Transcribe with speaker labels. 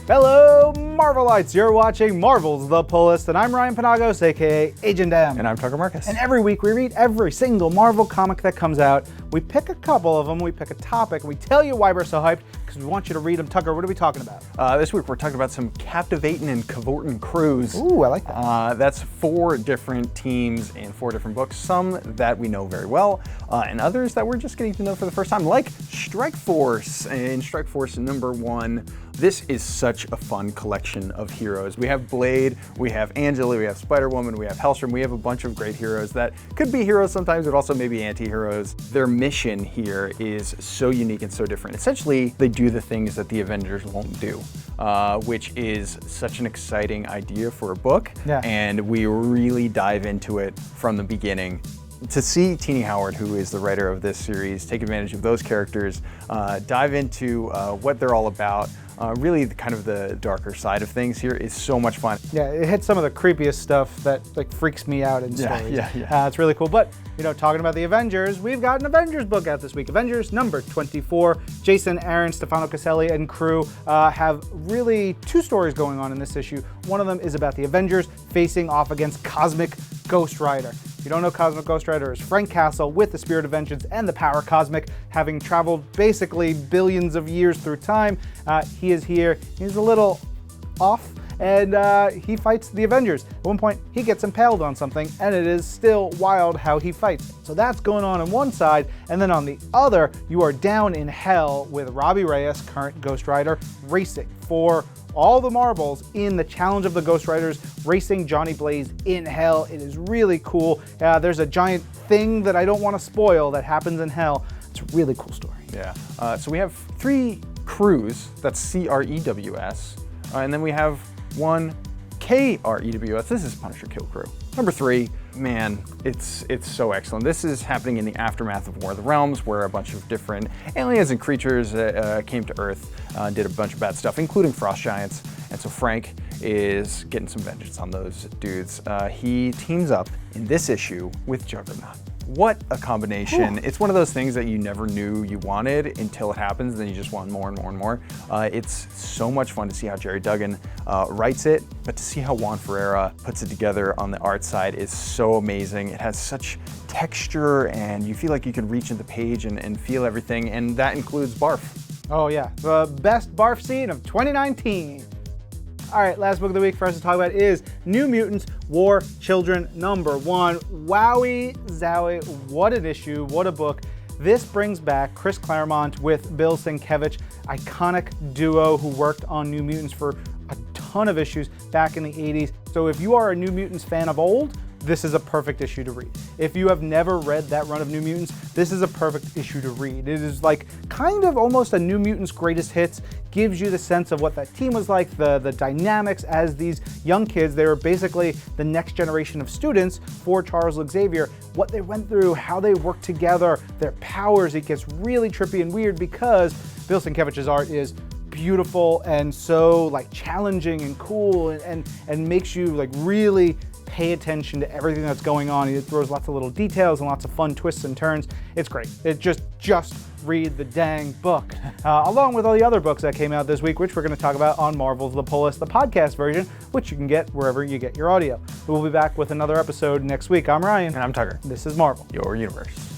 Speaker 1: Hello, Marvelites! You're watching Marvel's The Pull List, and I'm Ryan Panagos, aka Agent M.
Speaker 2: And I'm Tucker Marcus.
Speaker 1: And every week we read every single Marvel comic that comes out. We pick a couple of them, we pick a topic, and we tell you why we're so hyped, because we want you to read them. Tucker, what are we talking about?
Speaker 2: This week we're talking about some captivating and cavorting crews.
Speaker 1: Ooh, I like that.
Speaker 2: That's 4 different teams in 4 different books, some that we know very well, and others that we're just getting to know for the first time, like STRIKEFORCE. In STRIKEFORCE #1, this is such a fun collection of heroes. We have Blade, we have Angela, we have Spider-Woman, we have Hellstrom, we have a bunch of great heroes that could be heroes sometimes, but also maybe anti-heroes. Their mission here is so unique and so different. Essentially, they do the things that the Avengers won't do, which is such an exciting idea for a book, and we really dive into it from the beginning. To see Tini Howard, who is the writer of this series, take advantage of those characters, dive into what they're all about, really kind of the darker side of things here is so much fun.
Speaker 1: Yeah, it hits some of the creepiest stuff that like freaks me out in stories.
Speaker 2: Yeah.
Speaker 1: It's really cool. But, you know, talking about the Avengers, we've got an Avengers book out this week. Avengers #24. Jason Aaron, Stefano Caselli, and crew have really 2 stories going on in this issue. One of them is about the Avengers facing off against Cosmic Ghost Rider. If you don't know, Cosmic Ghost Rider is Frank Castle with the Spirit of Vengeance and the Power Cosmic, having traveled basically billions of years through time. He is here. He's a little off, and he fights the Avengers. At one point, he gets impaled on something, and it is still wild how he fights. So that's going on one side, and then on the other, you are down in hell with Robbie Reyes, current Ghost Rider, racing for all the marbles in the Challenge of the Ghost Riders, racing Johnny Blaze in hell. It is really cool. There's a giant thing that I don't want to spoil that happens in hell. It's a really cool story.
Speaker 2: Yeah. So we have 3 crews, that's CREWS, and then we have 1 KREWS. This is Punisher KILL KREW. #3, man, it's so excellent. This is happening in the aftermath of War of the Realms, where a bunch of different aliens and creatures came to Earth, did a bunch of bad stuff, including frost giants. And so Frank is getting some vengeance on those dudes. He teams up in this issue with Juggernaut. What a combination. It's one of those things that you never knew you wanted until it happens, and then you just want more and more and more. It's so much fun to see how Jerry Duggan writes it, but to see how Juan Ferreira puts it together on the art side is so amazing. It has such texture, and you feel like you can reach in the page and feel everything, and that includes barf.
Speaker 1: Oh yeah, the best barf scene of 2019. All right, last book of the week for us to talk about is New Mutants War Children #1. Wowie zowie, what an issue, what a book. This brings back Chris Claremont with Bill Sienkiewicz, iconic duo who worked on New Mutants for a ton of issues back in the 80s. So if you are a New Mutants fan of old, this is a perfect issue to read. If you have never read that run of New Mutants, this is a perfect issue to read. It is like kind of almost a New Mutants greatest hits, gives you the sense of what that team was like, the dynamics as these young kids. They were basically the next generation of students for Charles Xavier, what they went through, how they worked together, their powers. It gets really trippy and weird because Bill Sienkiewicz's art is beautiful and so like challenging and cool and makes you like really pay attention to everything that's going on. He throws lots of little details and lots of fun twists and turns. It's great. It just read the dang book, along with all the other books that came out this week, which we're going to talk about on Marvel's The Pull List, the podcast version, which you can get wherever you get your audio. We'll be back with another episode next week. I'm Ryan.
Speaker 2: And I'm Tucker.
Speaker 1: This is Marvel,
Speaker 2: Your universe.